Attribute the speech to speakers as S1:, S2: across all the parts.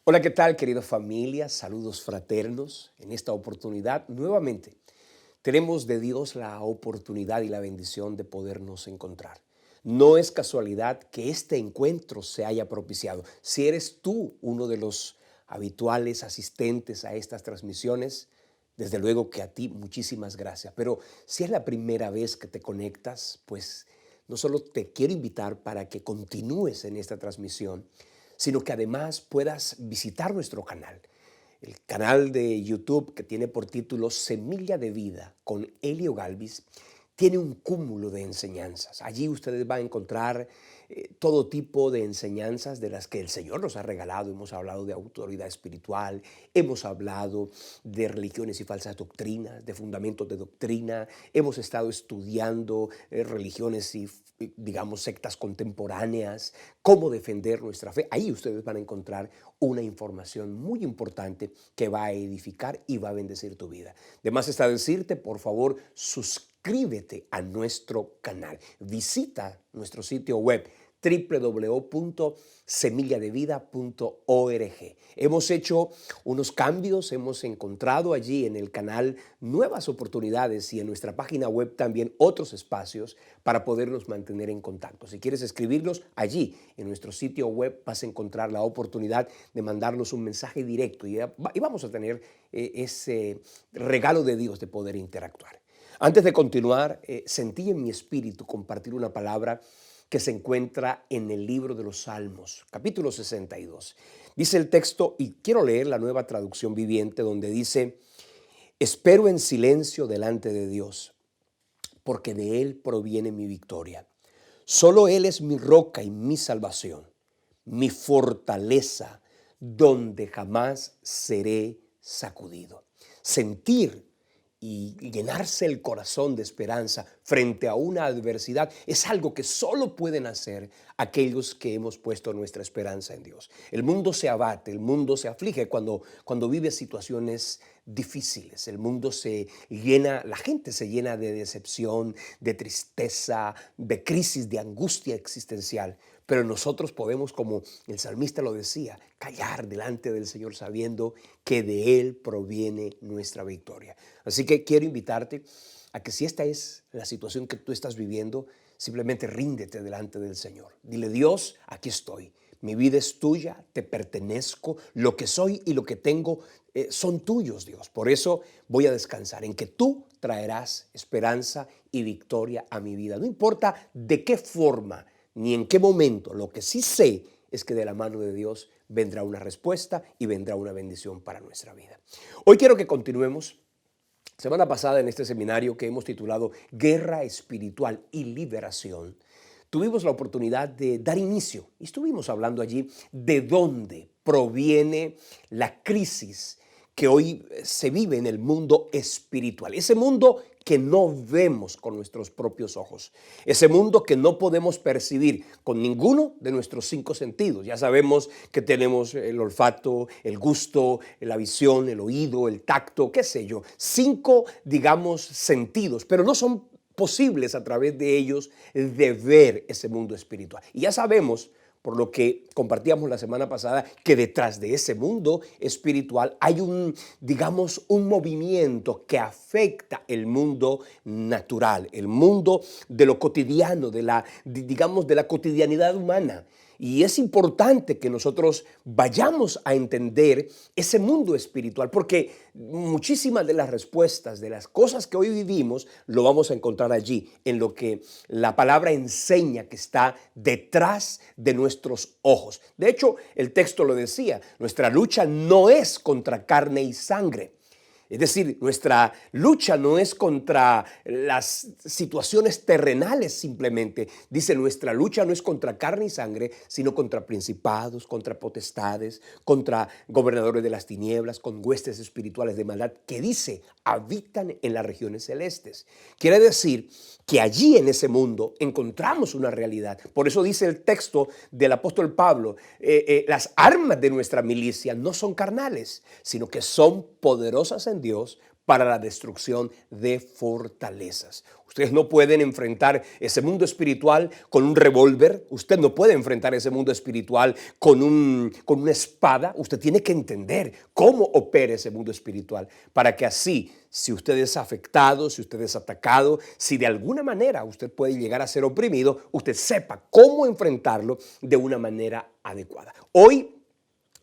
S1: Hola, ¿qué tal, querida familia? Saludos fraternos. En esta oportunidad, nuevamente, tenemos de Dios la oportunidad y la bendición de podernos encontrar. No es casualidad que este encuentro se haya propiciado. Si eres tú uno de los habituales asistentes a estas transmisiones, desde luego que a ti muchísimas gracias. Pero si es la primera vez que te conectas, pues no solo te quiero invitar para que continúes en esta transmisión, sino que además puedas visitar nuestro canal. El canal de YouTube que tiene por título Semilla de Vida con Elio Galvis tiene un cúmulo de enseñanzas. Allí ustedes van a encontrar todo tipo de enseñanzas de las que el Señor nos ha regalado. Hemos hablado de autoridad espiritual, hemos hablado de religiones y falsas doctrinas, de fundamentos de doctrina, hemos estado estudiando religiones y digamos sectas contemporáneas, cómo defender nuestra fe. Ahí ustedes van a encontrar una información muy importante que va a edificar y va a bendecir tu vida. De más está decirte, por favor, suscríbete a nuestro canal. Visita nuestro sitio web www.semilladevida.org. Hemos hecho unos cambios, hemos encontrado allí en el canal nuevas oportunidades y en nuestra página web también otros espacios para podernos mantener en contacto. Si quieres escribirnos allí en nuestro sitio web vas a encontrar la oportunidad de mandarnos un mensaje directo y vamos a tener ese regalo de Dios de poder interactuar. Antes de continuar, sentí en mi espíritu compartir una palabra que se encuentra en el libro de los Salmos, capítulo 62. Dice el texto, y quiero leer la Nueva Traducción Viviente, donde dice: espero en silencio delante de Dios, porque de Él proviene mi victoria. Solo Él es mi roca y mi salvación, mi fortaleza, donde jamás seré sacudido. Sentir y llenarse el corazón de esperanza frente a una adversidad es algo que solo pueden hacer aquellos que hemos puesto nuestra esperanza en Dios. El mundo se abate, el mundo se aflige cuando vive situaciones difíciles. El mundo se llena, la gente se llena de decepción, de tristeza, de crisis, de angustia existencial. Pero nosotros podemos, como el salmista lo decía, callar delante del Señor sabiendo que de Él proviene nuestra victoria. Así que quiero invitarte a que si esta es la situación que tú estás viviendo, simplemente ríndete delante del Señor. Dile: Dios, aquí estoy. Mi vida es tuya, te pertenezco, lo que soy y lo que tengo son tuyos, Dios. Por eso voy a descansar en que tú traerás esperanza y victoria a mi vida. No importa de qué forma ni en qué momento, lo que sí sé es que de la mano de Dios vendrá una respuesta y vendrá una bendición para nuestra vida. Hoy quiero que continuemos. Semana pasada en este seminario que hemos titulado Guerra Espiritual y Liberación, tuvimos la oportunidad de dar inicio y estuvimos hablando allí de dónde proviene la crisis que hoy se vive en el mundo espiritual. Ese mundo que no vemos con nuestros propios ojos. Ese mundo que no podemos percibir con ninguno de nuestros cinco sentidos. Ya sabemos que tenemos el olfato, el gusto, la visión, el oído, el tacto, qué sé yo. Cinco, digamos, sentidos, pero no son posibles a través de ellos de ver ese mundo espiritual. Y ya sabemos, por lo que compartíamos la semana pasada, que detrás de ese mundo espiritual hay digamos, un movimiento que afecta el mundo natural, el mundo de lo cotidiano, digamos, de la cotidianidad humana. Y es importante que nosotros vayamos a entender ese mundo espiritual, porque muchísimas de las respuestas de las cosas que hoy vivimos lo vamos a encontrar allí, en lo que la palabra enseña que está detrás de nuestros ojos. De hecho, el texto lo decía, nuestra lucha no es contra carne y sangre. Es decir, nuestra lucha no es contra las situaciones terrenales simplemente. Dice, nuestra lucha no es contra carne y sangre, sino contra principados, contra potestades, contra gobernadores de las tinieblas, con huestes espirituales de maldad, que dice, habitan en las regiones celestes. Quiere decir que allí en ese mundo encontramos una realidad. Por eso dice el texto del apóstol Pablo, las armas de nuestra milicia no son carnales, sino que son poderosas en Dios para la destrucción de fortalezas. Ustedes no pueden enfrentar ese mundo espiritual con un revólver. Usted no puede enfrentar ese mundo espiritual con una espada. Usted tiene que entender cómo opera ese mundo espiritual para que así, si usted es afectado, si usted es atacado, si de alguna manera usted puede llegar a ser oprimido, usted sepa cómo enfrentarlo de una manera adecuada. Hoy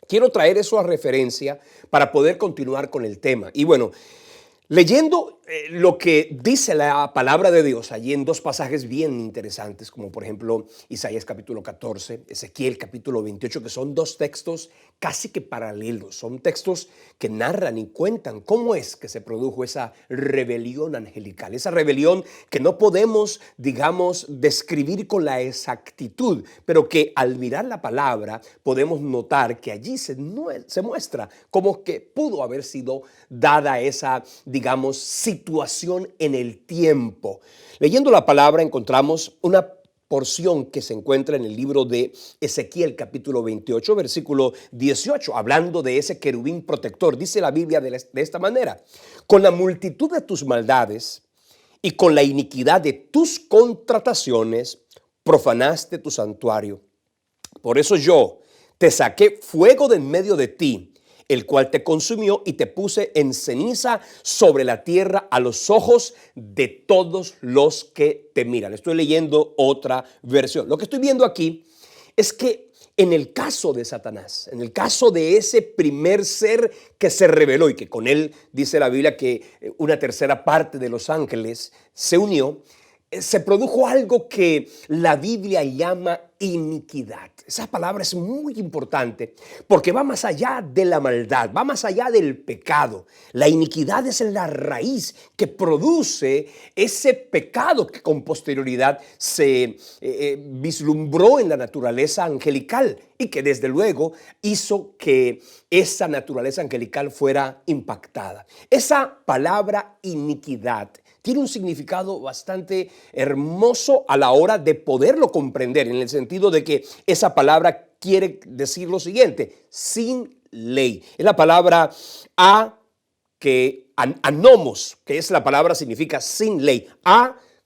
S1: quiero traer eso a referencia para poder continuar con el tema. Y bueno, leyendo lo que dice la palabra de Dios allí en dos pasajes bien interesantes, como por ejemplo Isaías capítulo 14, Ezequiel capítulo 28, que son dos textos casi que paralelos, son textos que narran y cuentan cómo es que se produjo esa rebelión angelical, esa rebelión que no podemos, digamos, describir con la exactitud, pero que al mirar la palabra podemos notar que allí se muestra como que pudo haber sido dada esa, digamos, situación en el tiempo. Leyendo la palabra encontramos una porción que se encuentra en el libro de Ezequiel capítulo 28, versículo 18, hablando de ese querubín protector. Dice la Biblia de esta manera: con la multitud de tus maldades y con la iniquidad de tus contrataciones profanaste tu santuario. Por eso yo te saqué fuego de en medio de ti, el cual te consumió, y te puse en ceniza sobre la tierra a los ojos de todos los que te miran. Estoy leyendo otra versión. Lo que estoy viendo aquí es que en el caso de Satanás, en el caso de ese primer ser que se rebeló y que con él dice la Biblia que una tercera parte de los ángeles se unió, se produjo algo que la Biblia llama iniquidad. Esa palabra es muy importante porque va más allá de la maldad, va más allá del pecado. La iniquidad es la raíz que produce ese pecado que con posterioridad se vislumbró en la naturaleza angelical y que desde luego hizo que esa naturaleza angelical fuera impactada. Esa palabra iniquidad tiene un significado bastante hermoso a la hora de poderlo comprender, en el sentido de que esa palabra quiere decir lo siguiente: sin ley. Es la palabra anomos, que es la palabra significa sin ley.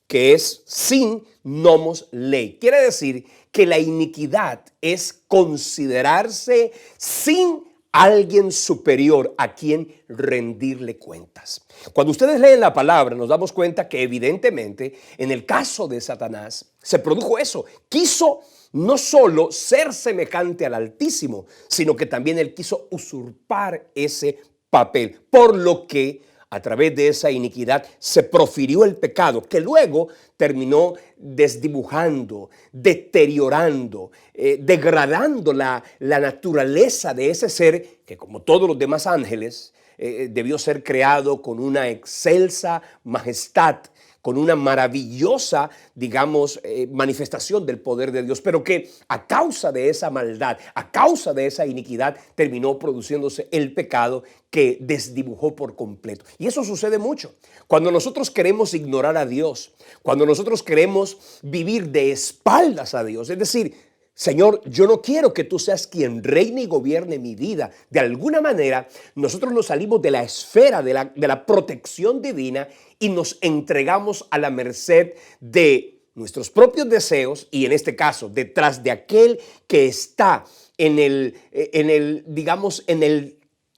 S1: Que es sin, nomos, ley. Quiere decir que la iniquidad es considerarse sin alguien superior a quien rendirle cuentas. Cuando ustedes leen la palabra, nos damos cuenta que evidentemente en el caso de Satanás se produjo eso. Quiso no solo ser semejante al Altísimo, sino que también él quiso usurpar ese papel, por lo que a través de esa iniquidad se profirió el pecado, que luego terminó desdibujando, deteriorando, degradando la naturaleza de ese ser que, como todos los demás ángeles, debió ser creado con una excelsa majestad, con una maravillosa, digamos, manifestación del poder de Dios, pero que a causa de esa maldad, a causa de esa iniquidad, terminó produciéndose el pecado que desdibujó por completo. Y eso sucede mucho. Cuando nosotros queremos ignorar a Dios, cuando nosotros queremos vivir de espaldas a Dios, es decir, Señor, yo no quiero que tú seas quien reine y gobierne mi vida. De alguna manera, nosotros nos salimos de la esfera de la protección divina y nos entregamos a la merced de nuestros propios deseos y, en este caso, detrás de aquel que está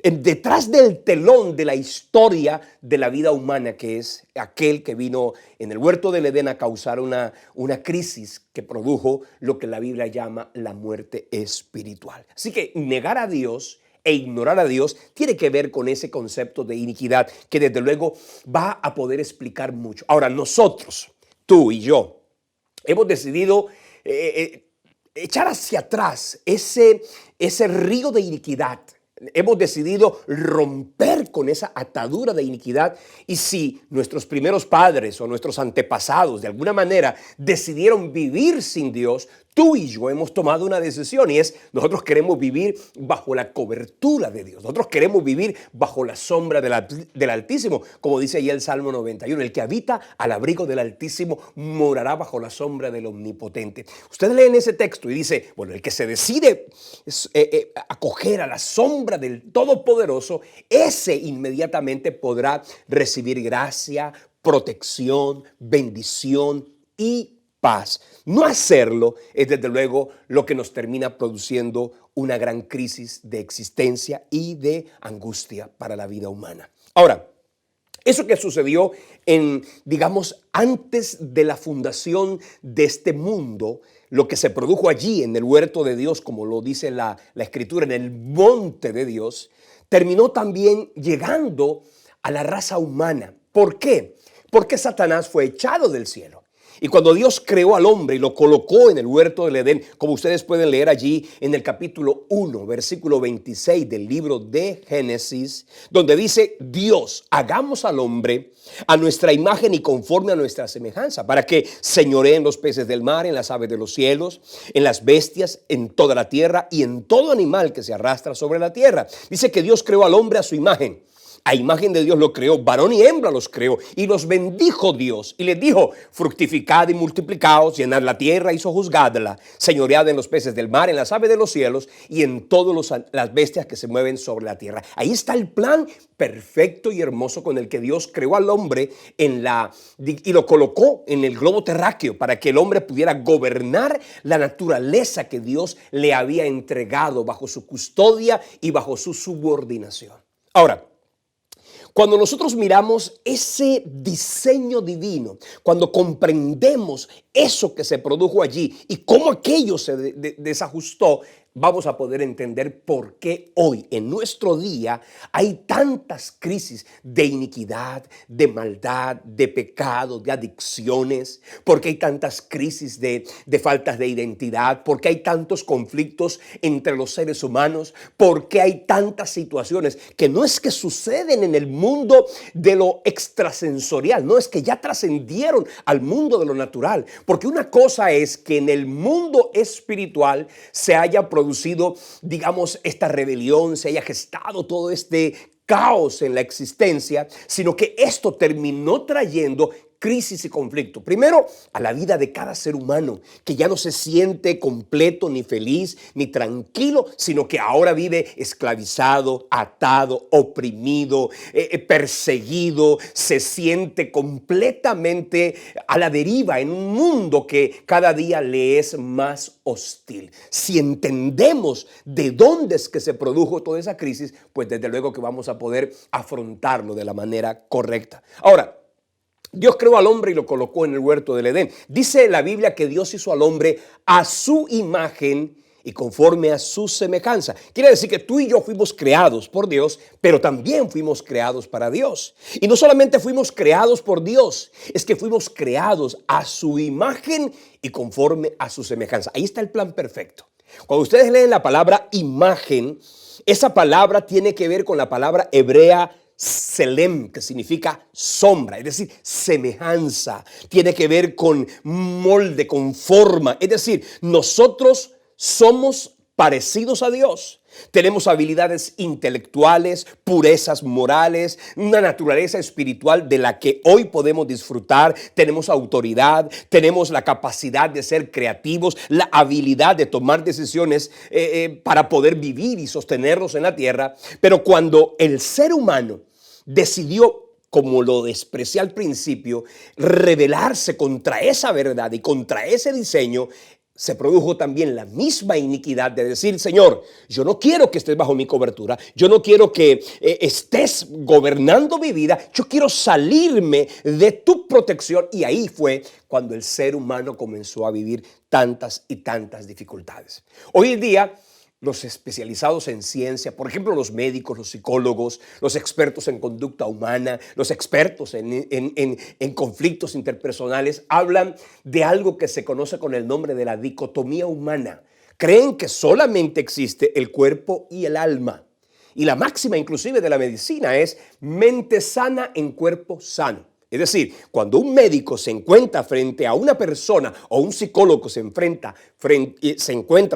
S1: detrás del telón de la historia de la vida humana, que es aquel que vino en el huerto del Edén a causar una crisis que produjo lo que la Biblia llama la muerte espiritual. Así que negar a Dios e ignorar a Dios tiene que ver con ese concepto de iniquidad que desde luego va a poder explicar mucho. Ahora, nosotros, tú y yo, hemos decidido echar hacia atrás ese río de iniquidad. Hemos decidido romper con esa atadura de iniquidad, y si nuestros primeros padres o nuestros antepasados de alguna manera decidieron vivir sin Dios, tú y yo hemos tomado una decisión y es, nosotros queremos vivir bajo la cobertura de Dios. Nosotros queremos vivir bajo la sombra del Altísimo, como dice ahí el Salmo 91. El que habita al abrigo del Altísimo morará bajo la sombra del Omnipotente. Ustedes leen ese texto y dice, bueno, el que se decide acoger a la sombra del Todopoderoso, ese inmediatamente podrá recibir gracia, protección, bendición y paz. No hacerlo es desde luego lo que nos termina produciendo una gran crisis de existencia y de angustia para la vida humana. Ahora, eso que sucedió digamos, antes de la fundación de este mundo, lo que se produjo allí en el huerto de Dios, como lo dice la Escritura, en el monte de Dios, terminó también llegando a la raza humana. ¿Por qué? Porque Satanás fue echado del cielo. Y cuando Dios creó al hombre y lo colocó en el huerto del Edén, como ustedes pueden leer allí en el capítulo 1, versículo 26 del libro de Génesis, donde dice, Dios, hagamos al hombre a nuestra imagen y conforme a nuestra semejanza, para que señoreen los peces del mar, en las aves de los cielos, en las bestias, en toda la tierra y en todo animal que se arrastra sobre la tierra. Dice que Dios creó al hombre a su imagen. A imagen de Dios lo creó, varón y hembra los creó, y los bendijo Dios, y les dijo, fructificad y multiplicaos, llenad la tierra y sojuzgadla, señoread en los peces del mar, en las aves de los cielos, y en todas las bestias que se mueven sobre la tierra. Ahí está el plan perfecto y hermoso con el que Dios creó al hombre y lo colocó en el globo terráqueo, para que el hombre pudiera gobernar la naturaleza que Dios le había entregado bajo su custodia y bajo su subordinación. Ahora, cuando nosotros miramos ese diseño divino, cuando comprendemos eso que se produjo allí y cómo aquello se desajustó, vamos a poder entender por qué hoy, en nuestro día, hay tantas crisis de iniquidad, de maldad, de pecado, de adicciones, porque hay tantas crisis de faltas de identidad, porque hay tantos conflictos entre los seres humanos, porque hay tantas situaciones que no es que suceden en el mundo de lo extrasensorial, no es que ya trascendieron al mundo de lo natural, porque una cosa es que en el mundo espiritual se haya producido, digamos, esta rebelión, se haya gestado todo este caos en la existencia, sino que esto terminó trayendo crisis y conflicto. Primero, a la vida de cada ser humano, que ya no se siente completo, ni feliz, ni tranquilo, sino que ahora vive esclavizado, atado, oprimido, perseguido, se siente completamente a la deriva en un mundo que cada día le es más hostil. Si entendemos de dónde es que se produjo toda esa crisis, pues desde luego que vamos a poder afrontarlo de la manera correcta. Ahora, Dios creó al hombre y lo colocó en el huerto del Edén. Dice la Biblia que Dios hizo al hombre a su imagen y conforme a su semejanza. Quiere decir que tú y yo fuimos creados por Dios, pero también fuimos creados para Dios. Y no solamente fuimos creados por Dios, es que fuimos creados a su imagen y conforme a su semejanza. Ahí está el plan perfecto. Cuando ustedes leen la palabra imagen, esa palabra tiene que ver con la palabra hebrea Selem, que significa sombra, es decir, semejanza. Tiene que ver con molde, con forma. Es decir, nosotros somos parecidos a Dios. Tenemos habilidades intelectuales, purezas morales, una naturaleza espiritual de la que hoy podemos disfrutar. Tenemos autoridad, tenemos la capacidad de ser creativos, la habilidad de tomar decisiones para poder vivir y sostenernos en la tierra. Pero cuando el ser humano decidió, como lo desprecié al principio, rebelarse contra esa verdad y contra ese diseño, se produjo también la misma iniquidad de decir, Señor, yo no quiero que estés bajo mi cobertura, yo no quiero que estés gobernando mi vida, yo quiero salirme de tu protección. Y ahí fue cuando el ser humano comenzó a vivir tantas y tantas dificultades. Hoy en día, los especializados en ciencia, por ejemplo, los médicos, los psicólogos, los expertos en conducta humana, los expertos en conflictos interpersonales, hablan de algo que se conoce con el nombre de la dicotomía humana. Creen que solamente existe el cuerpo y el alma. Y la máxima inclusive de la medicina es mente sana en cuerpo sano. Es decir, cuando un médico se encuentra frente a una persona o un psicólogo se encuentra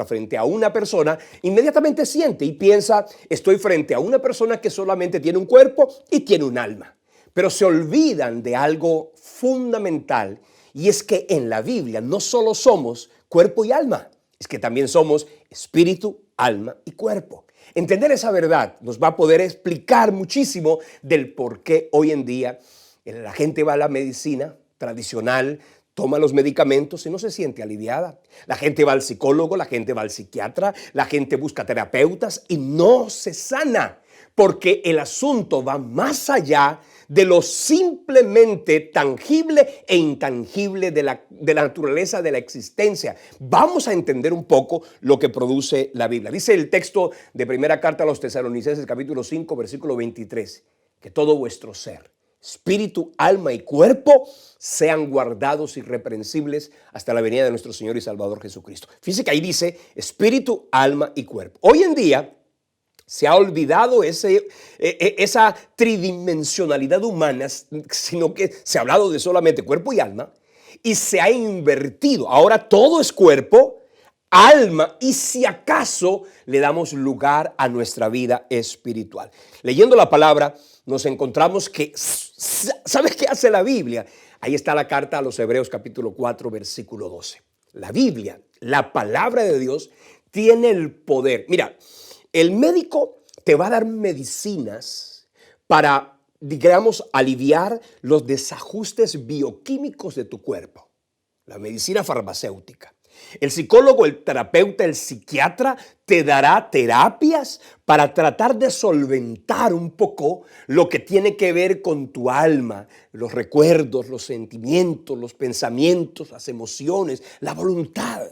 S1: frente a una persona, inmediatamente siente y piensa, estoy frente a una persona que solamente tiene un cuerpo y tiene un alma. Pero se olvidan de algo fundamental, y es que en la Biblia no solo somos cuerpo y alma, es que también somos espíritu, alma y cuerpo. Entender esa verdad nos va a poder explicar muchísimo del por qué hoy en día la gente va a la medicina tradicional, toma los medicamentos y no se siente aliviada. La gente va al psicólogo, la gente va al psiquiatra, la gente busca terapeutas y no se sana, porque el asunto va más allá de lo simplemente tangible e intangible de la naturaleza de la existencia. Vamos a entender un poco lo que produce la Biblia. Dice el texto de primera carta a los Tesalonicenses, capítulo 5, versículo 23, que todo vuestro ser, espíritu, alma y cuerpo sean guardados irreprensibles hasta la venida de nuestro Señor y Salvador Jesucristo. Fíjese que ahí dice espíritu, alma y cuerpo. Hoy en día se ha olvidado esa tridimensionalidad humana, sino que se ha hablado de solamente cuerpo y alma, y se ha invertido. Ahora todo es cuerpo, alma, y si acaso le damos lugar a nuestra vida espiritual. Leyendo la palabra nos encontramos que, ¿sabes qué hace la Biblia? Ahí está la carta a los Hebreos capítulo 4 versículo 12. La Biblia, la palabra de Dios, tiene el poder. Mira, el médico te va a dar medicinas para, digamos, aliviar los desajustes bioquímicos de tu cuerpo. La medicina farmacéutica. El psicólogo, el terapeuta, el psiquiatra te dará terapias para tratar de solventar un poco lo que tiene que ver con tu alma, los recuerdos, los sentimientos, los pensamientos, las emociones, la voluntad.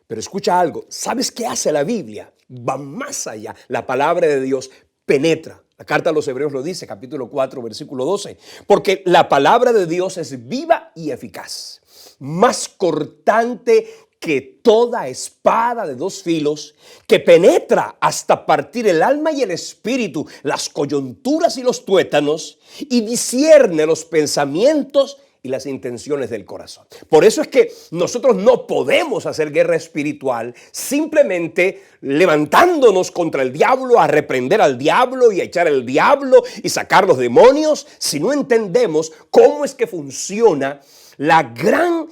S1: Pero escucha algo, ¿sabes qué hace la Biblia? Va más allá. La palabra de Dios penetra. La carta a los Hebreos lo dice, capítulo 4, versículo 12. Porque la palabra de Dios es viva y eficaz, más cortante que toda espada de dos filos, que penetra hasta partir el alma y el espíritu, las coyunturas y los tuétanos, y discierne los pensamientos y las intenciones del corazón. Por eso es que nosotros no podemos hacer guerra espiritual simplemente levantándonos contra el diablo, a reprender al diablo y a echar al diablo y sacar los demonios, si no entendemos cómo es que funciona la gran,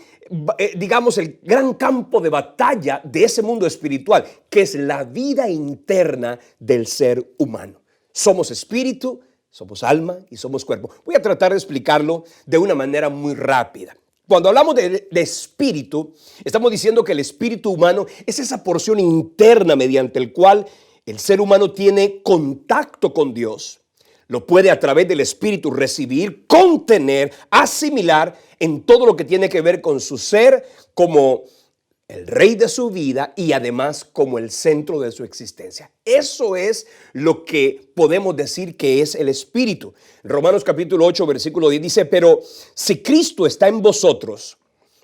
S1: digamos, el gran campo de batalla de ese mundo espiritual, que es la vida interna del ser humano. Somos espíritu, somos alma y somos cuerpo. Voy a tratar de explicarlo de una manera muy rápida. Cuando hablamos de espíritu, estamos diciendo que el espíritu humano es esa porción interna mediante el cual el ser humano tiene contacto con Dios. Lo puede a través del espíritu recibir, contener, asimilar en todo lo que tiene que ver con su ser como el rey de su vida y además como el centro de su existencia. Eso es lo que podemos decir que es el espíritu. Romanos capítulo 8, versículo 10 dice, pero si Cristo está en vosotros,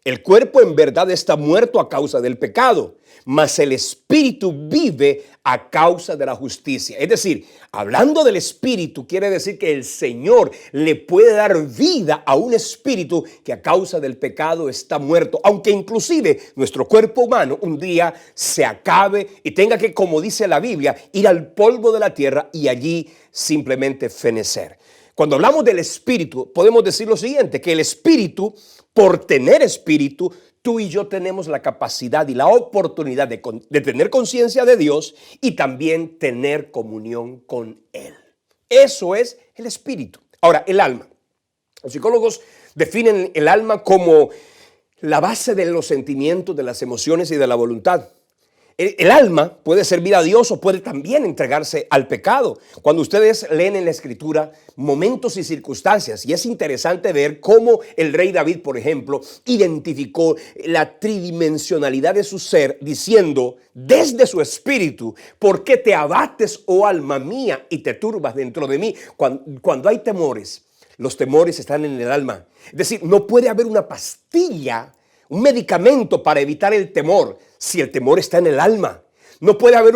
S1: el cuerpo en verdad está muerto a causa del pecado, mas el espíritu vive a causa de la justicia. Es decir, hablando del espíritu, quiere decir que el Señor le puede dar vida a un espíritu que a causa del pecado está muerto, aunque inclusive nuestro cuerpo humano un día se acabe y tenga que, como dice la Biblia, ir al polvo de la tierra y allí simplemente fenecer. Cuando hablamos del espíritu, podemos decir lo siguiente, que el espíritu, por tener espíritu, tú y yo tenemos la capacidad y la oportunidad de tener conciencia de Dios y también tener comunión con Él. Eso es el espíritu. Ahora, el alma. Los psicólogos definen el alma como la base de los sentimientos, de las emociones y de la voluntad. El alma puede servir a Dios o puede también entregarse al pecado. Cuando ustedes leen en la Escritura momentos y circunstancias, y es interesante ver cómo el rey David, por ejemplo, identificó la tridimensionalidad de su ser diciendo desde su espíritu, ¿por qué te abates, oh alma mía, y te turbas dentro de mí? Cuando hay temores, los temores están en el alma. Es decir, no puede haber una pastilla, un medicamento para evitar el temor, si el temor está en el alma. No puede haber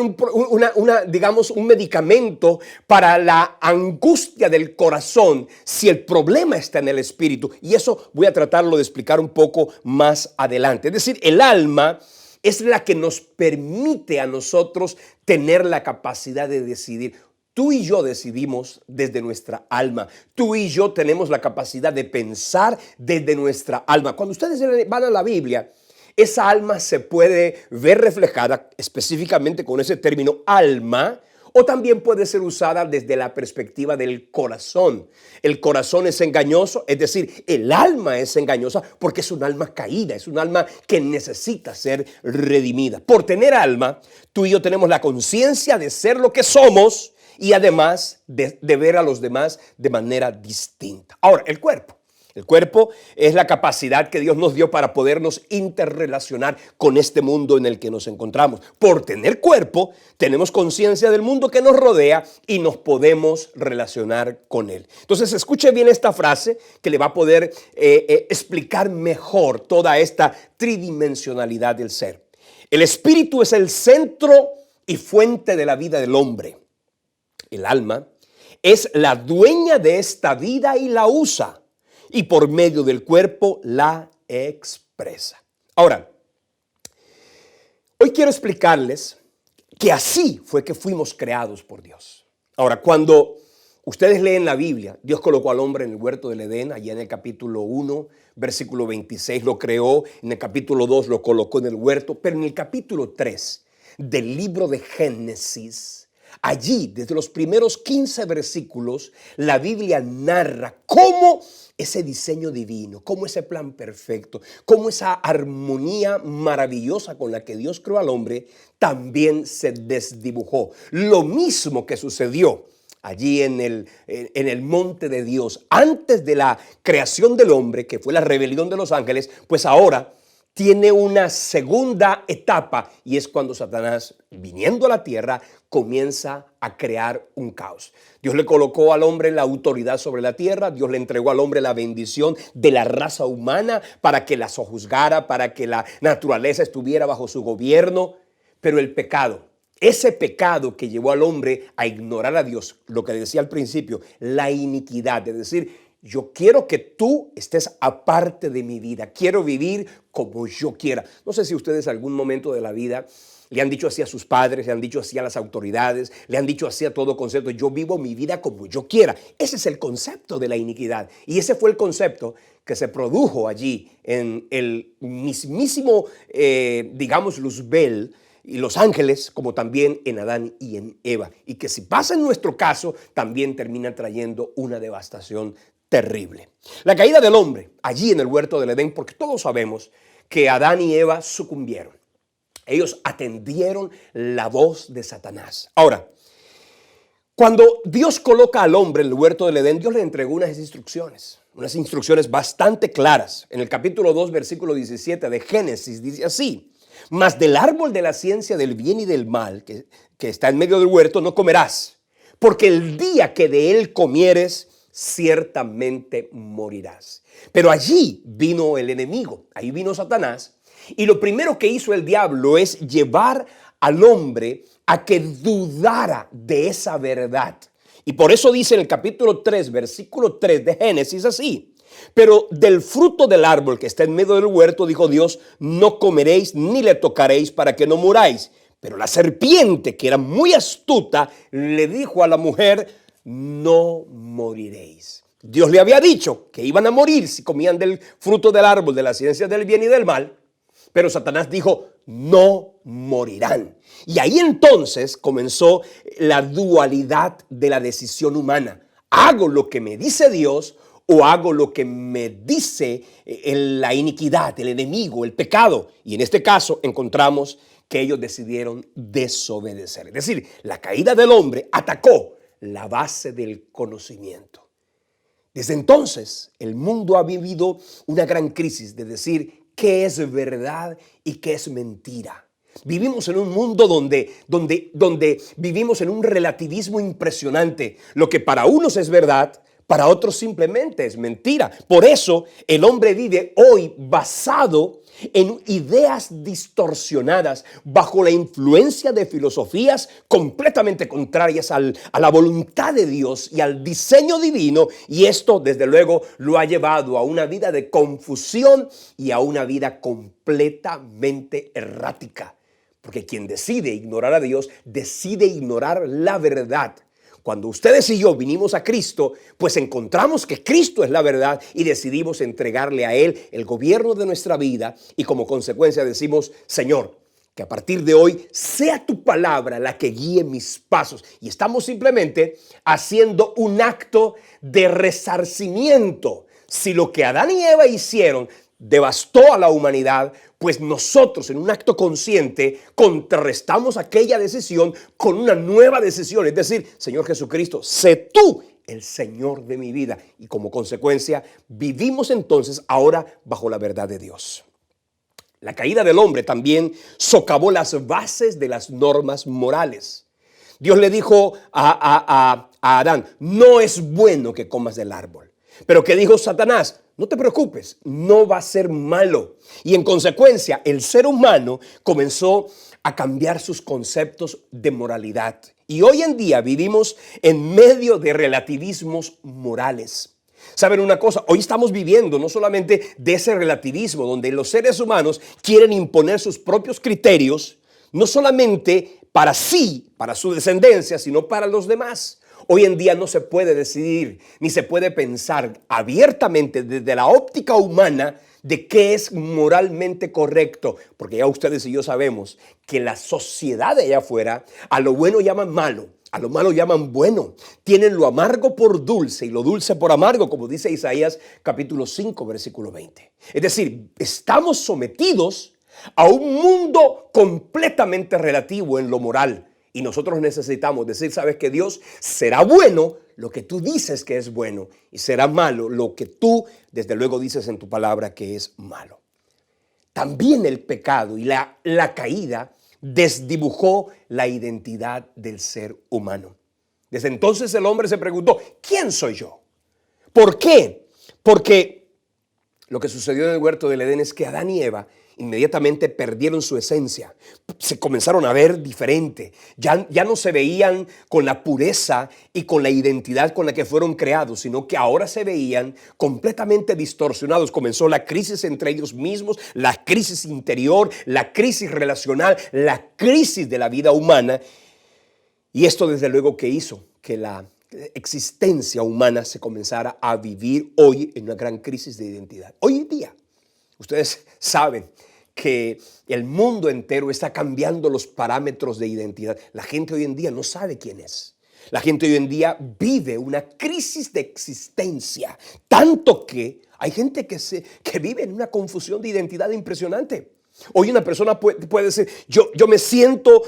S1: digamos, un medicamento para la angustia del corazón si el problema está en el espíritu. Y eso voy a tratarlo de explicar un poco más adelante. Es decir, el alma es la que nos permite a nosotros tener la capacidad de decidir. Tú y yo decidimos desde nuestra alma. Tú y yo tenemos la capacidad de pensar desde nuestra alma. Cuando ustedes van a la Biblia, esa alma se puede ver reflejada específicamente con ese término alma, o también puede ser usada desde la perspectiva del corazón. El corazón es engañoso, es decir, el alma es engañosa porque es un alma caída, es un alma que necesita ser redimida. Por tener alma, tú y yo tenemos la conciencia de ser lo que somos y además de ver a los demás de manera distinta. Ahora, el cuerpo. El cuerpo es la capacidad que Dios nos dio para podernos interrelacionar con este mundo en el que nos encontramos. Por tener cuerpo, tenemos conciencia del mundo que nos rodea y nos podemos relacionar con él. Entonces, escuche bien esta frase que le va a poder explicar mejor toda esta tridimensionalidad del ser. El espíritu es el centro y fuente de la vida del hombre. El alma es la dueña de esta vida y la usa. Y por medio del cuerpo la expresa. Ahora, hoy quiero explicarles que así fue que fuimos creados por Dios. Ahora, cuando ustedes leen la Biblia, Dios colocó al hombre en el huerto del Edén, allá en el capítulo 1, versículo 26 lo creó, en el capítulo 2 lo colocó en el huerto, pero en el capítulo 3 del libro de Génesis, allí, desde los primeros 15 versículos, la Biblia narra cómo ese diseño divino, cómo ese plan perfecto, cómo esa armonía maravillosa con la que Dios creó al hombre también se desdibujó. Lo mismo que sucedió allí en el monte de Dios antes de la creación del hombre, que fue la rebelión de los ángeles, pues ahora tiene una segunda etapa y es cuando Satanás, viniendo a la tierra, comienza a crear un caos. Dios le colocó al hombre la autoridad sobre la tierra, Dios le entregó al hombre la bendición de la raza humana para que la sojuzgara, para que la naturaleza estuviera bajo su gobierno, pero el pecado, ese pecado que llevó al hombre a ignorar a Dios, lo que decía al principio, la iniquidad, es decir, yo quiero que tú estés aparte de mi vida. Quiero vivir como yo quiera. No sé si ustedes en algún momento de la vida le han dicho así a sus padres, le han dicho así a las autoridades, le han dicho así a todo concepto. Yo vivo mi vida como yo quiera. Ese es el concepto de la iniquidad. Y ese fue el concepto que se produjo allí en el mismísimo, digamos, Luzbel y los ángeles, como también en Adán y en Eva. Y que si pasa en nuestro caso, también termina trayendo una devastación terrible. La caída del hombre allí en el huerto del Edén, porque todos sabemos que Adán y Eva sucumbieron. Ellos atendieron la voz de Satanás. Ahora, cuando Dios coloca al hombre en el huerto del Edén, Dios le entregó unas instrucciones bastante claras. En el capítulo 2, versículo 17 de Génesis, dice así: mas del árbol de la ciencia del bien y del mal, que está en medio del huerto, no comerás, porque el día que de él comieres, ciertamente morirás. Pero allí vino el enemigo, ahí vino Satanás, y lo primero que hizo el diablo es llevar al hombre a que dudara de esa verdad. Y por eso dice en el capítulo 3, versículo 3 de Génesis así: pero del fruto del árbol que está en medio del huerto, dijo Dios, no comeréis ni le tocaréis para que no muráis. Pero la serpiente, que era muy astuta, le dijo a la mujer: no moriréis. Dios le había dicho que iban a morir si comían del fruto del árbol de la ciencia del bien y del mal, pero Satanás dijo: no morirán. Y ahí entonces comenzó la dualidad de la decisión humana. ¿Hago lo que me dice Dios o hago lo que me dice la iniquidad, el enemigo, el pecado? Y en este caso encontramos que ellos decidieron desobedecer. Es decir, la caída del hombre atacó la base del conocimiento. Desde entonces, el mundo ha vivido una gran crisis de decir qué es verdad y qué es mentira. Vivimos en un mundo donde vivimos en un relativismo impresionante. Lo que para unos es verdad, para otros simplemente es mentira. Por eso el hombre vive hoy basado en ideas distorsionadas, bajo la influencia de filosofías completamente contrarias a la voluntad de Dios y al diseño divino, y esto desde luego lo ha llevado a una vida de confusión y a una vida completamente errática, porque quien decide ignorar a Dios decide ignorar la verdad. Cuando ustedes y yo vinimos a Cristo, pues encontramos que Cristo es la verdad y decidimos entregarle a Él el gobierno de nuestra vida, y como consecuencia decimos: Señor, que a partir de hoy sea tu palabra la que guíe mis pasos. Y estamos simplemente haciendo un acto de resarcimiento. Si lo que Adán y Eva hicieron devastó a la humanidad, pues nosotros en un acto consciente contrarrestamos aquella decisión con una nueva decisión. Es decir, Señor Jesucristo, sé tú el Señor de mi vida. Y como consecuencia vivimos entonces ahora bajo la verdad de Dios. La caída del hombre también socavó las bases de las normas morales. Dios le dijo a Adán: no es bueno que comas del árbol. Pero ¿qué dijo Satanás? No te preocupes, no va a ser malo. Y en consecuencia, el ser humano comenzó a cambiar sus conceptos de moralidad. Y hoy en día vivimos en medio de relativismos morales. ¿Saben una cosa? Hoy estamos viviendo no solamente de ese relativismo donde los seres humanos quieren imponer sus propios criterios, no solamente para sí, para su descendencia, sino para los demás. Hoy en día no se puede decidir ni se puede pensar abiertamente desde la óptica humana de qué es moralmente correcto, porque ya ustedes y yo sabemos que la sociedad de allá afuera a lo bueno llaman malo, a lo malo llaman bueno. Tienen lo amargo por dulce y lo dulce por amargo, como dice Isaías capítulo 5, versículo 20. Es decir, estamos sometidos a un mundo completamente relativo en lo moral. Y nosotros necesitamos decir: sabes que Dios, será bueno lo que tú dices que es bueno, y será malo lo que tú desde luego dices en tu palabra que es malo. También el pecado y la caída desdibujó la identidad del ser humano. Desde entonces el hombre se preguntó: ¿quién soy yo? ¿Por qué? Porque lo que sucedió en el huerto del Edén es que Adán y Eva inmediatamente perdieron su esencia, se comenzaron a ver diferente, ya no se veían con la pureza y con la identidad con la que fueron creados, sino que ahora se veían completamente distorsionados. Comenzó la crisis entre ellos mismos, la crisis interior, la crisis relacional, la crisis de la vida humana, y esto desde luego que hizo que la existencia humana se comenzara a vivir hoy en una gran crisis de identidad. Hoy en día, ustedes saben que el mundo entero está cambiando los parámetros de identidad. La gente hoy en día no sabe quién es. La gente hoy en día vive una crisis de existencia, tanto que hay gente que vive en una confusión de identidad impresionante. Hoy una persona puede decir: yo me siento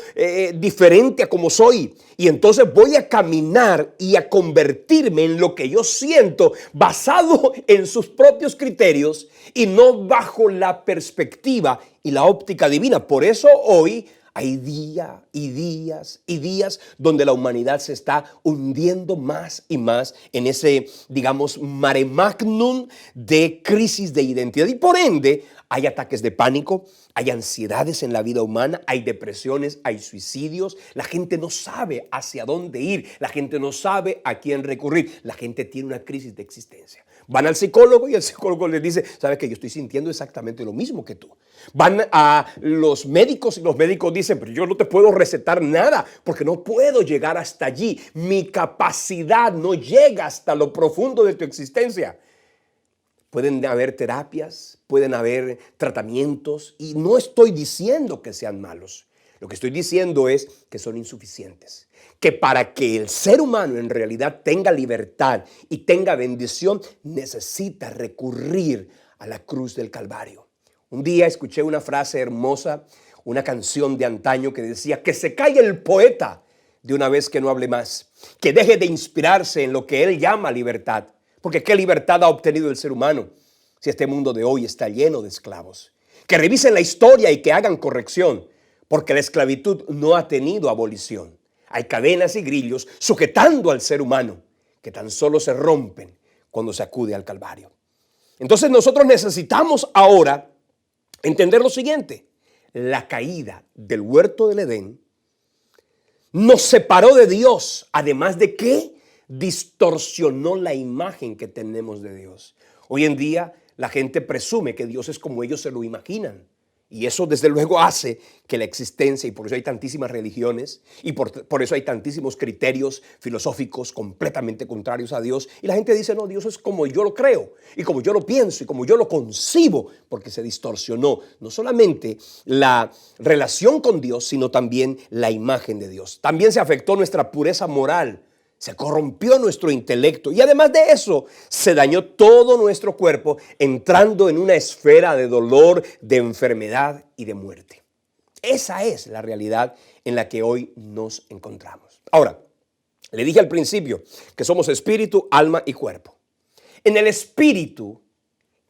S1: diferente a como soy, y entonces voy a caminar y a convertirme en lo que yo siento basado en sus propios criterios y no bajo la perspectiva y la óptica divina. Por eso hoy hay días y días y días donde la humanidad se está hundiendo más y más en ese, digamos, mare magnum de crisis de identidad, y por ende hay ataques de pánico, hay ansiedades en la vida humana, hay depresiones, hay suicidios. La gente no sabe hacia dónde ir, la gente no sabe a quién recurrir, la gente tiene una crisis de existencia. Van al psicólogo y el psicólogo les dice: ¿sabes qué? Yo estoy sintiendo exactamente lo mismo que tú. Van a los médicos y los médicos dicen: pero yo no te puedo recetar nada porque no puedo llegar hasta allí. Mi capacidad no llega hasta lo profundo de tu existencia. Pueden haber terapias, pueden haber tratamientos, y no estoy diciendo que sean malos. Lo que estoy diciendo es que son insuficientes. Que para que el ser humano en realidad tenga libertad y tenga bendición, necesita recurrir a la cruz del Calvario. Un día escuché una frase hermosa, una canción de antaño que decía: que se calle el poeta de una vez, que no hable más, que deje de inspirarse en lo que él llama libertad. Porque ¿qué libertad ha obtenido el ser humano si este mundo de hoy está lleno de esclavos? Que revisen la historia y que hagan corrección, porque la esclavitud no ha tenido abolición. Hay cadenas y grillos sujetando al ser humano que tan solo se rompen cuando se acude al Calvario. Entonces nosotros necesitamos ahora Entender lo siguiente: la caída del huerto del Edén nos separó de Dios, además de que distorsionó la imagen que tenemos de Dios. Hoy en día la gente presume que Dios es como ellos se lo imaginan. Y eso desde luego hace que la existencia, y por eso hay tantísimas religiones, y por eso hay tantísimos criterios filosóficos completamente contrarios a Dios. Y la gente dice, no, Dios es como yo lo creo, y como yo lo pienso, y como yo lo concibo, porque se distorsionó no solamente la relación con Dios, sino también la imagen de Dios. También se afectó nuestra pureza moral. Se corrompió nuestro intelecto y además de eso se dañó todo nuestro cuerpo, entrando en una esfera de dolor, de enfermedad y de muerte. Esa es la realidad en la que hoy nos encontramos. Ahora, le dije al principio que somos espíritu, alma y cuerpo. En el espíritu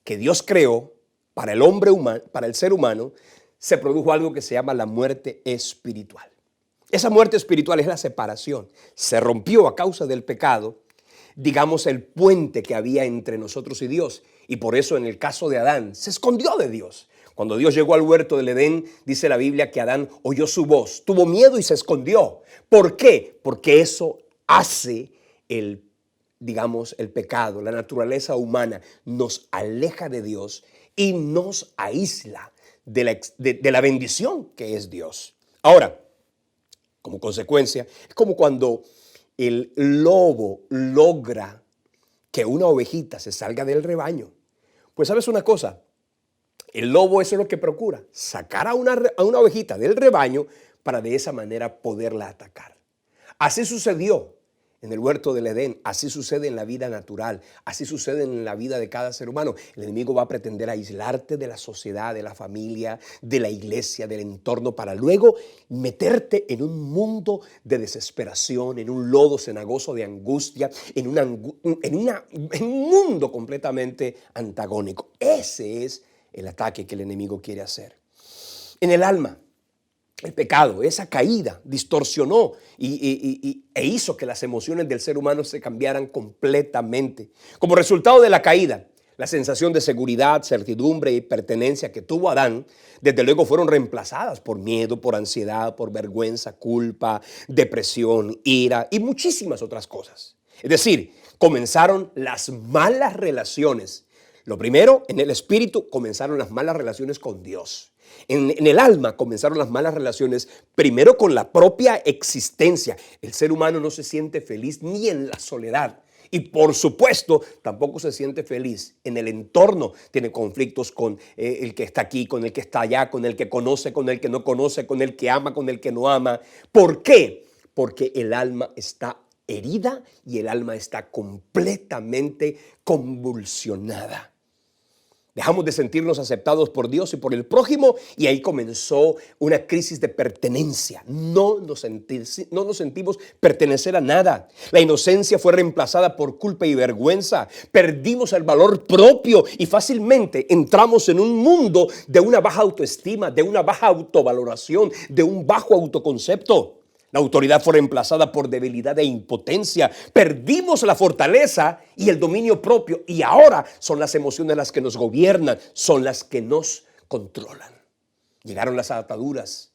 S1: que Dios creó para el hombre humano, para el ser humano, se produjo algo que se llama la muerte espiritual. Esa muerte espiritual es la separación. Se rompió a causa del pecado, digamos, el puente que había entre nosotros y Dios. Y por eso en el caso de Adán, se escondió de Dios. Cuando Dios llegó al huerto del Edén, dice la Biblia que Adán oyó su voz, tuvo miedo y se escondió. ¿Por qué? Porque eso hace el pecado, la naturaleza humana nos aleja de Dios y nos aísla de la bendición que es Dios. Ahora, como consecuencia, es como cuando el lobo logra que una ovejita se salga del rebaño. Pues sabes una cosa, el lobo eso es lo que procura, sacar a una ovejita del rebaño para de esa manera poderla atacar. Así sucedió en el huerto del Edén, así sucede en la vida natural, así sucede en la vida de cada ser humano. El enemigo va a pretender aislarte de la sociedad, de la familia, de la iglesia, del entorno, para luego meterte en un mundo de desesperación, en un lodo cenagoso de angustia, en un mundo completamente antagónico. Ese es el ataque que el enemigo quiere hacer. En el alma, el pecado, esa caída, distorsionó e hizo que las emociones del ser humano se cambiaran completamente. Como resultado de la caída, la sensación de seguridad, certidumbre y pertenencia que tuvo Adán, desde luego fueron reemplazadas por miedo, por ansiedad, por vergüenza, culpa, depresión, ira y muchísimas otras cosas. Es decir, comenzaron las malas relaciones. Lo primero, en el espíritu, comenzaron las malas relaciones con Dios. En el alma comenzaron las malas relaciones, primero con la propia existencia. El ser humano no se siente feliz ni en la soledad. Y por supuesto, tampoco se siente feliz en el entorno. Tiene conflictos con el que está aquí, con el que está allá, con el que conoce, con el que no conoce, con el que ama, con el que no ama. ¿Por qué? Porque el alma está herida y el alma está completamente convulsionada. Dejamos de sentirnos aceptados por Dios y por el prójimo y ahí comenzó una crisis de pertenencia. No nos sentimos pertenecer a nada. La inocencia fue reemplazada por culpa y vergüenza. Perdimos el valor propio y fácilmente entramos en un mundo de una baja autoestima, de una baja autovaloración, de un bajo autoconcepto. La autoridad fue reemplazada por debilidad e impotencia. Perdimos la fortaleza y el dominio propio y ahora son las emociones las que nos gobiernan, son las que nos controlan. Llegaron las ataduras,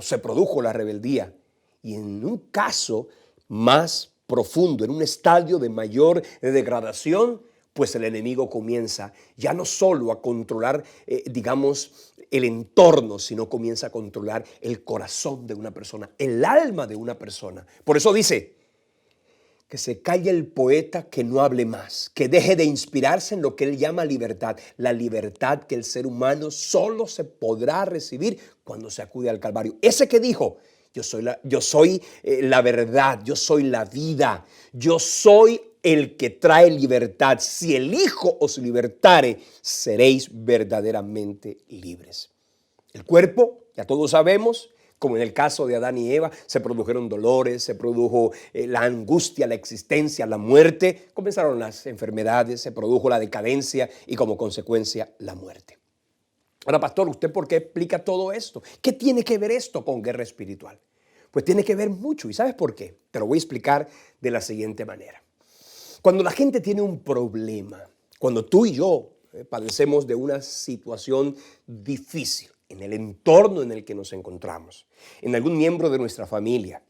S1: se produjo la rebeldía y en un caso más profundo, en un estadio de mayor degradación, pues el enemigo comienza ya no solo a controlar, el entorno, sino comienza a controlar el corazón de una persona, el alma de una persona. Por eso dice, que se calle el poeta, que no hable más, que deje de inspirarse en lo que él llama libertad, la libertad que el ser humano solo se podrá recibir cuando se acude al Calvario. Ese que dijo, yo soy la verdad, yo soy la vida, yo soy el que trae libertad. Si el Hijo os libertare, seréis verdaderamente libres. El cuerpo, ya todos sabemos, como en el caso de Adán y Eva, se produjeron dolores, se produjo la angustia, la existencia, la muerte, comenzaron las enfermedades, se produjo la decadencia y como consecuencia la muerte. Ahora, pastor, ¿usted por qué explica todo esto? ¿Qué tiene que ver esto con guerra espiritual? Pues tiene que ver mucho. ¿Y sabes por qué? Te lo voy a explicar de la siguiente manera. Cuando la gente tiene un problema, cuando tú y yo padecemos de una situación difícil en el entorno en el que nos encontramos, en algún miembro de nuestra familia,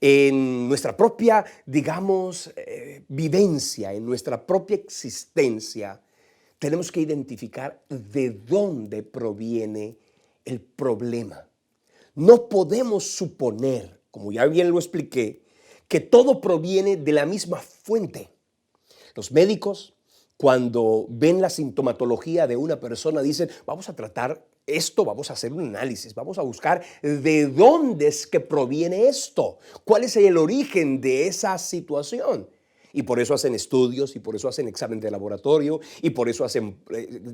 S1: en nuestra propia, digamos, vivencia, en nuestra propia existencia, tenemos que identificar de dónde proviene el problema. No podemos suponer, como ya bien lo expliqué, que todo proviene de la misma fuente. Los médicos, cuando ven la sintomatología de una persona, dicen, vamos a tratar esto, vamos a hacer un análisis, vamos a buscar de dónde es que proviene esto, cuál es el origen de esa situación. Y por eso hacen estudios, y por eso hacen exámenes de laboratorio, y por eso hacen,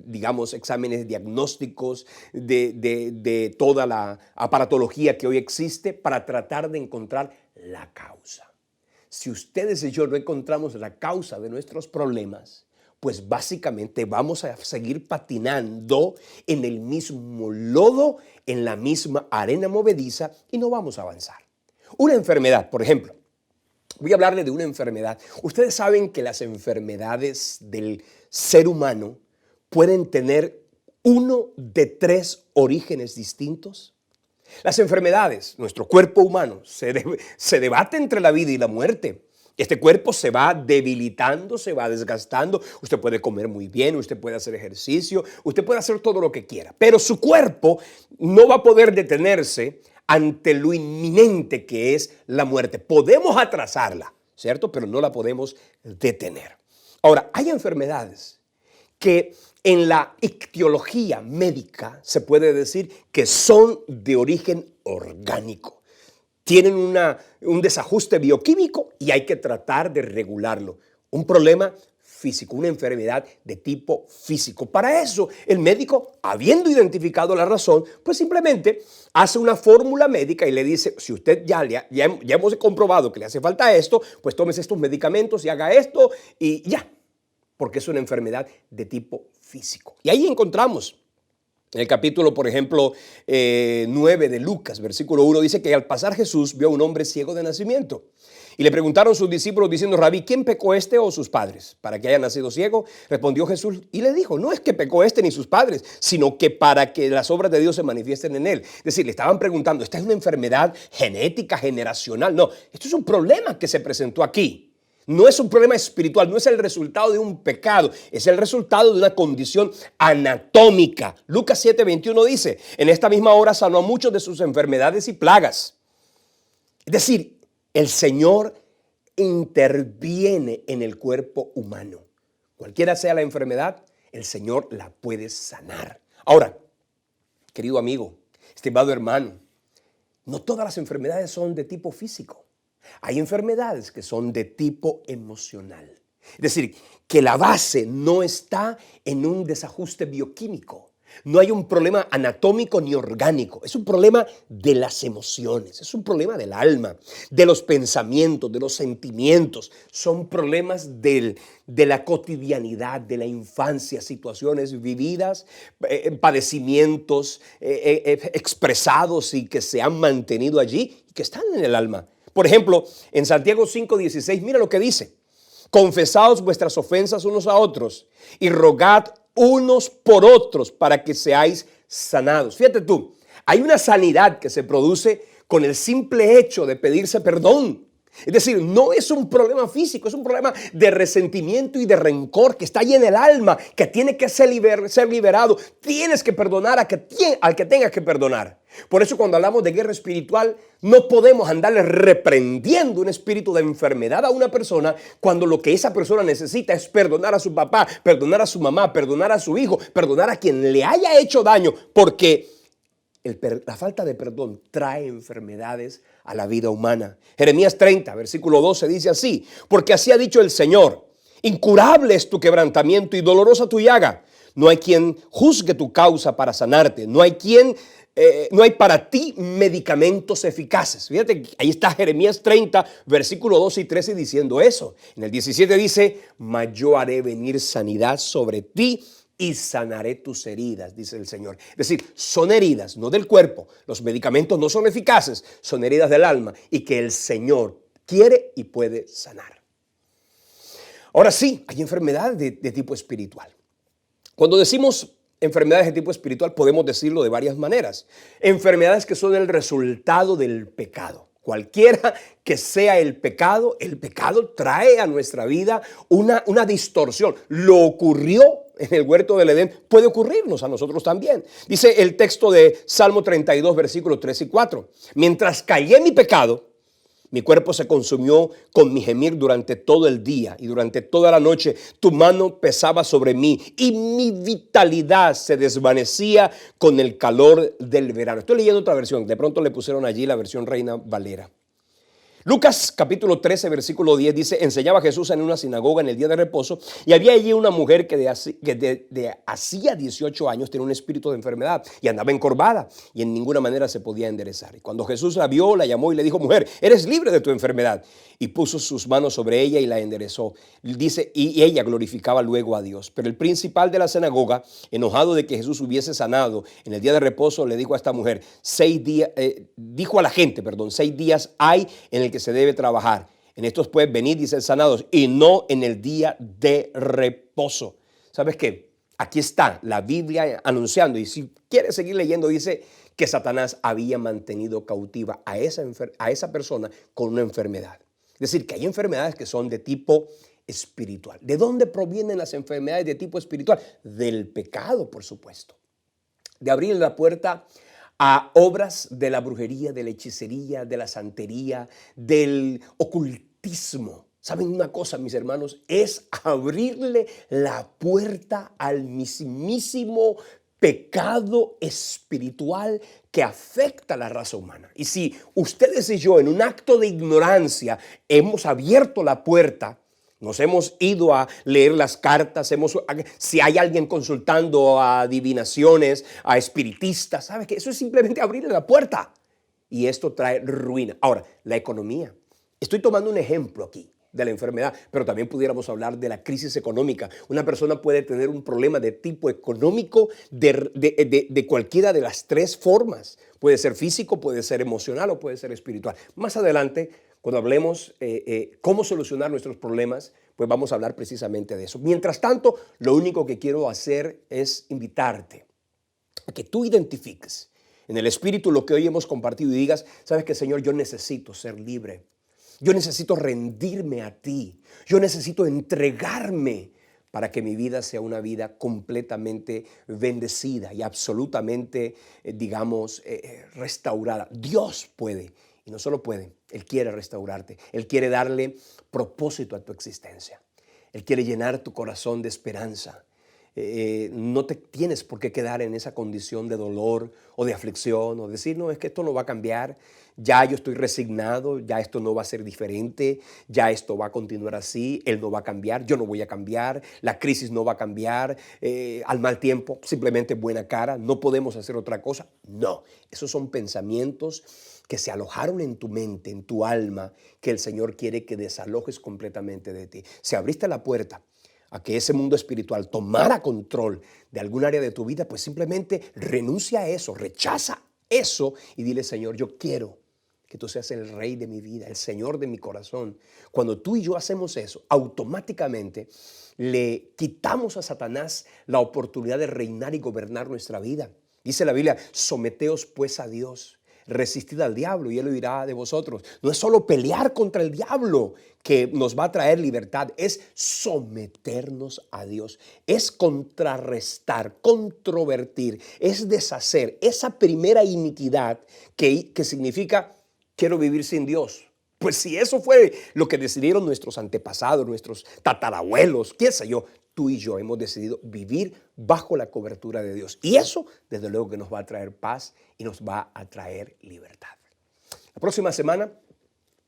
S1: digamos, exámenes diagnósticos de toda la aparatología que hoy existe para tratar de encontrar la causa. Si ustedes y yo no encontramos la causa de nuestros problemas, pues básicamente vamos a seguir patinando en el mismo lodo, en la misma arena movediza y no vamos a avanzar. Una enfermedad, por ejemplo. Voy a hablarle de una enfermedad. Ustedes saben que las enfermedades del ser humano pueden tener uno de 3 orígenes distintos. Las enfermedades, nuestro cuerpo humano, se debate entre la vida y la muerte. Este cuerpo se va debilitando, se va desgastando. Usted puede comer muy bien, usted puede hacer ejercicio, usted puede hacer todo lo que quiera. Pero su cuerpo no va a poder detenerse ante lo inminente que es la muerte. Podemos atrasarla, ¿cierto? Pero no la podemos detener. Ahora, hay enfermedades que en la ictiología médica se puede decir que son de origen orgánico. Tienen un desajuste bioquímico y hay que tratar de regularlo. Un problema físico, una enfermedad de tipo físico. Para eso, el médico, habiendo identificado la razón, pues simplemente hace una fórmula médica y le dice, si usted ya hemos comprobado que le hace falta esto, pues tómese estos medicamentos y haga esto y ya, porque es una enfermedad de tipo físico. Y ahí encontramos en el capítulo, por ejemplo, 9 de Lucas, versículo 1, dice que al pasar Jesús vio a un hombre ciego de nacimiento. Y le preguntaron sus discípulos diciendo, Rabí, ¿quién pecó este o sus padres para que haya nacido ciego? Respondió Jesús y le dijo, no es que pecó este ni sus padres, sino que para que las obras de Dios se manifiesten en él. Es decir, le estaban preguntando, ¿esta es una enfermedad genética, generacional? No, esto es un problema que se presentó aquí. No es un problema espiritual, no es el resultado de un pecado, es el resultado de una condición anatómica. Lucas 7:21 dice, en esta misma hora sanó a muchos de sus enfermedades y plagas. Es decir, el Señor interviene en el cuerpo humano. Cualquiera sea la enfermedad, el Señor la puede sanar. Ahora, querido amigo, estimado hermano, no todas las enfermedades son de tipo físico. Hay enfermedades que son de tipo emocional. Es decir, que la base no está en un desajuste bioquímico. No hay un problema anatómico ni orgánico. Es un problema de las emociones. Es un problema del alma, de los pensamientos, de los sentimientos. Son problemas de la cotidianidad, de la infancia, situaciones vividas, padecimientos expresados y que se han mantenido allí y que están en el alma. Por ejemplo, en Santiago 5:16, mira lo que dice. Confesaos vuestras ofensas unos a otros y rogad unos por otros para que seáis sanados. Fíjate tú, hay una sanidad que se produce con el simple hecho de pedirse perdón. Es decir, no es un problema físico, es un problema de resentimiento y de rencor que está ahí en el alma, que tiene que ser liberado. Tienes que perdonar al que tengas que perdonar. Por eso cuando hablamos de guerra espiritual, no podemos andarle reprendiendo un espíritu de enfermedad a una persona cuando lo que esa persona necesita es perdonar a su papá, perdonar a su mamá, perdonar a su hijo, perdonar a quien le haya hecho daño, porque la falta de perdón trae enfermedades a la vida humana. Jeremías 30, versículo 12 dice así, porque así ha dicho el Señor, incurable es tu quebrantamiento y dolorosa tu llaga. No hay quien juzgue tu causa para sanarte, no hay para ti medicamentos eficaces. Fíjate, ahí está Jeremías 30, versículo 12 y 13 diciendo eso. En el 17 dice, mas yo haré venir sanidad sobre ti y sanaré tus heridas, dice el Señor. Es decir, son heridas, no del cuerpo. Los medicamentos no son eficaces, son heridas del alma y que el Señor quiere y puede sanar. Ahora sí, hay enfermedades de tipo espiritual. Cuando decimos enfermedades de tipo espiritual, podemos decirlo de varias maneras. Enfermedades que son el resultado del pecado. Cualquiera que sea el pecado trae a nuestra vida una distorsión. Lo ocurrió en el huerto del Edén, puede ocurrirnos a nosotros también. Dice el texto de Salmo 32, versículos 3 y 4. Mientras callé mi pecado, mi cuerpo se consumió con mi gemir durante todo el día y durante toda la noche. Tu mano pesaba sobre mí y mi vitalidad se desvanecía con el calor del verano. Estoy leyendo otra versión. De pronto le pusieron allí la versión Reina Valera. Lucas capítulo 13, versículo 10 dice, enseñaba Jesús en una sinagoga en el día de reposo y había allí una mujer que de hacía 18 años tenía un espíritu de enfermedad y andaba encorvada y en ninguna manera se podía enderezar. Y cuando Jesús la vio, la llamó y le dijo, mujer, eres libre de tu enfermedad. Y puso sus manos sobre ella y la enderezó. Dice, y ella glorificaba luego a Dios. Pero el principal de la sinagoga, enojado de que Jesús hubiese sanado en el día de reposo, le dijo a esta mujer, 6 días, dijo a la gente, 6 días hay en el que se debe trabajar. En estos pues venid y sed sanados y no en el día de reposo. ¿Sabes qué? Aquí está la Biblia anunciando, y si quieres seguir leyendo, dice que Satanás había mantenido cautiva a esa persona con una enfermedad. Es decir, que hay enfermedades que son de tipo espiritual. ¿De dónde provienen las enfermedades de tipo espiritual? Del pecado, por supuesto. De abrir la puerta a obras de la brujería, de la hechicería, de la santería, del ocultismo. ¿Saben una cosa, mis hermanos? Es abrirle la puerta al mismísimo pecado espiritual que afecta a la raza humana. Y si ustedes y yo en un acto de ignorancia hemos abierto la puerta, nos hemos ido a leer las cartas, si hay alguien consultando a adivinaciones, a espiritistas, ¿sabes qué? Eso es simplemente abrirle la puerta. Y esto trae ruina. Ahora, la economía. Estoy tomando un ejemplo aquí de la enfermedad, pero también pudiéramos hablar de la crisis económica. Una persona puede tener un problema de tipo económico de cualquiera de las tres formas. Puede ser físico, puede ser emocional o puede ser espiritual. Más adelante, cuando hablemos cómo solucionar nuestros problemas, pues vamos a hablar precisamente de eso. Mientras tanto, lo único que quiero hacer es invitarte a que tú identifiques en el espíritu lo que hoy hemos compartido y digas, sabes que Señor, yo necesito ser libre. Yo necesito rendirme a ti. Yo necesito entregarme para que mi vida sea una vida completamente bendecida y absolutamente, restaurada. Dios puede, y no solo puede, Él quiere restaurarte. Él quiere darle propósito a tu existencia. Él quiere llenar tu corazón de esperanza. No te tienes por qué quedar en esa condición de dolor o de aflicción o decir, no, es que esto no va a cambiar, ya yo estoy resignado, ya esto no va a ser diferente, ya esto va a continuar así, él no va a cambiar, yo no voy a cambiar, la crisis no va a cambiar, al mal tiempo, simplemente buena cara, no podemos hacer otra cosa. No, esos son pensamientos que se alojaron en tu mente, en tu alma, que el Señor quiere que desalojes completamente de ti. Si abriste la puerta a que ese mundo espiritual tomara control de algún área de tu vida, pues simplemente renuncia a eso, rechaza eso y dile, Señor, yo quiero que tú seas el rey de mi vida, el Señor de mi corazón. Cuando tú y yo hacemos eso, automáticamente le quitamos a Satanás la oportunidad de reinar y gobernar nuestra vida. Dice la Biblia, someteos pues a Dios. Resistid al diablo y él huirá de vosotros. No es solo pelear contra el diablo que nos va a traer libertad, es someternos a Dios, es contrarrestar, controvertir, es deshacer esa primera iniquidad que significa quiero vivir sin Dios. Pues si eso fue lo que decidieron nuestros antepasados, nuestros tatarabuelos, qué sé yo, tú y yo hemos decidido vivir bajo la cobertura de Dios. Y eso, desde luego, que nos va a traer paz y nos va a traer libertad. La próxima semana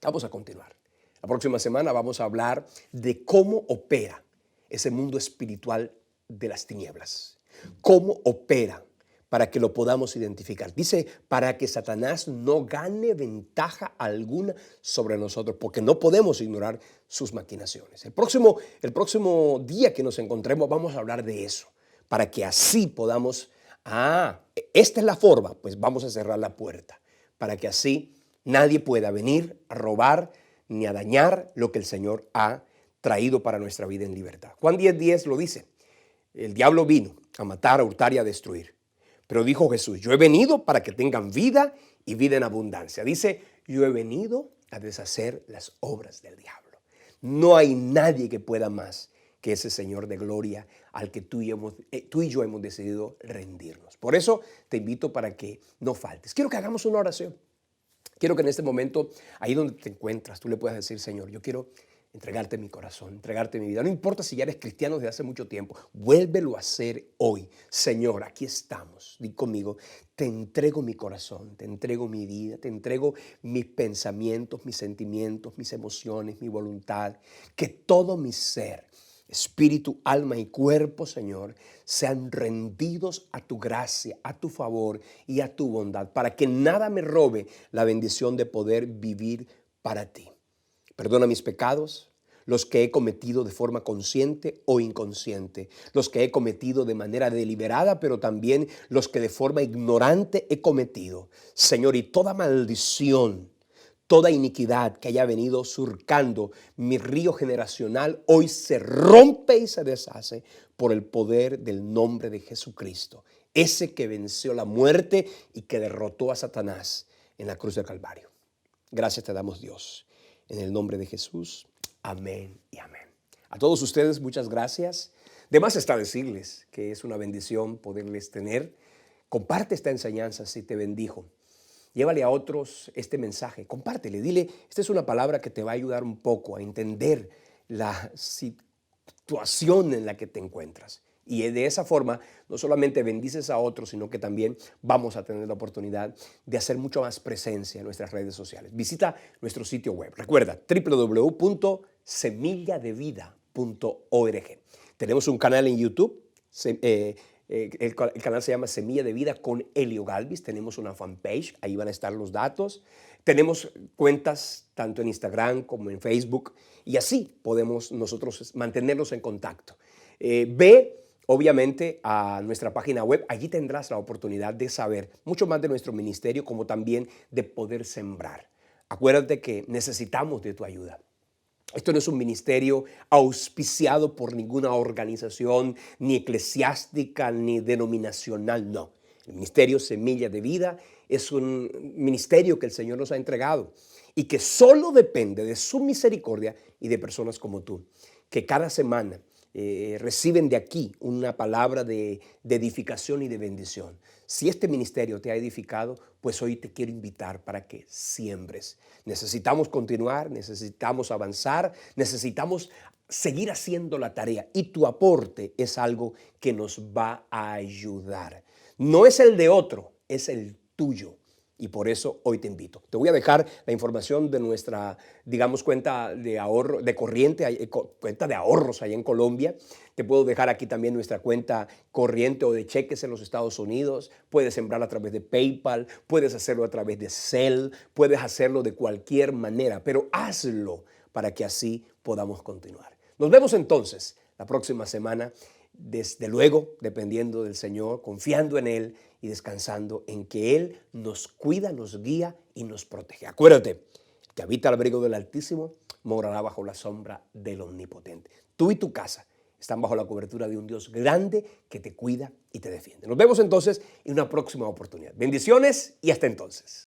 S1: vamos a continuar. La próxima semana vamos a hablar de cómo opera ese mundo espiritual de las tinieblas. Cómo opera para que lo podamos identificar. Dice, para que Satanás no gane ventaja alguna sobre nosotros, porque no podemos ignorar sus maquinaciones. El próximo día que nos encontremos vamos a hablar de eso, para que así podamos, esta es la forma, pues vamos a cerrar la puerta, para que así nadie pueda venir a robar ni a dañar lo que el Señor ha traído para nuestra vida en libertad. Juan 10:10 lo dice. El diablo vino a matar, a hurtar y a destruir. Pero dijo Jesús, yo he venido para que tengan vida y vida en abundancia. Dice, yo he venido a deshacer las obras del diablo. No hay nadie que pueda más que ese Señor de gloria al que tú y yo hemos decidido rendirnos. Por eso te invito para que no faltes. Quiero que hagamos una oración. Quiero que en este momento, ahí donde te encuentras, tú le puedas decir, Señor, yo quiero entregarte mi corazón, entregarte mi vida. No importa si ya eres cristiano desde hace mucho tiempo, vuélvelo a hacer hoy. Señor, aquí estamos. Di conmigo, te entrego mi corazón, te entrego mi vida, te entrego mis pensamientos, mis sentimientos, mis emociones, mi voluntad. Que todo mi ser, espíritu, alma y cuerpo, Señor, sean rendidos a tu gracia, a tu favor y a tu bondad, para que nada me robe la bendición de poder vivir para ti. Perdona mis pecados, los que he cometido de forma consciente o inconsciente, los que he cometido de manera deliberada, pero también los que de forma ignorante he cometido. Señor, y toda maldición, toda iniquidad que haya venido surcando mi río generacional, hoy se rompe y se deshace por el poder del nombre de Jesucristo, ese que venció la muerte y que derrotó a Satanás en la cruz del Calvario. Gracias te damos, Dios. En el nombre de Jesús, amén y amén. A todos ustedes, muchas gracias. De más está decirles que es una bendición poderles tener. Comparte esta enseñanza si te bendijo. Llévale a otros este mensaje, compártele, dile, esta es una palabra que te va a ayudar un poco a entender la situación en la que te encuentras. Y de esa forma, no solamente bendices a otros, sino que también vamos a tener la oportunidad de hacer mucho más presencia en nuestras redes sociales. Visita nuestro sitio web. Recuerda, www.semilladevida.org. Tenemos un canal en YouTube. El canal se llama Semilla de Vida con Elio Galvis. Tenemos una fanpage, ahí van a estar los datos. Tenemos cuentas tanto en Instagram como en Facebook y así podemos nosotros mantenernos en contacto. Ve obviamente a nuestra página web, allí tendrás la oportunidad de saber mucho más de nuestro ministerio como también de poder sembrar. Acuérdate que necesitamos de tu ayuda. Esto no es un ministerio auspiciado por ninguna organización, ni eclesiástica, ni denominacional, no. El ministerio Semilla de Vida es un ministerio que el Señor nos ha entregado y que solo depende de su misericordia y de personas como tú, que cada semana reciben de aquí una palabra de edificación y de bendición. Si este ministerio te ha edificado, pues hoy te quiero invitar para que siembres. Necesitamos continuar, necesitamos avanzar, necesitamos seguir haciendo la tarea y tu aporte es algo que nos va a ayudar. No es el de otro, es el tuyo. Y por eso hoy te invito. Te voy a dejar la información de nuestra, digamos, cuenta de ahorro, de corriente, cuenta de ahorros allá en Colombia. Te puedo dejar aquí también nuestra cuenta corriente o de cheques en los Estados Unidos. Puedes sembrar a través de PayPal, puedes hacerlo a través de Zelle, puedes hacerlo de cualquier manera, pero hazlo para que así podamos continuar. Nos vemos entonces la próxima semana. Desde luego, dependiendo del Señor, confiando en Él y descansando en que Él nos cuida, nos guía y nos protege. Acuérdate, que habita al abrigo del Altísimo, morará bajo la sombra del Omnipotente. Tú y tu casa están bajo la cobertura de un Dios grande que te cuida y te defiende. Nos vemos entonces en una próxima oportunidad. Bendiciones y hasta entonces.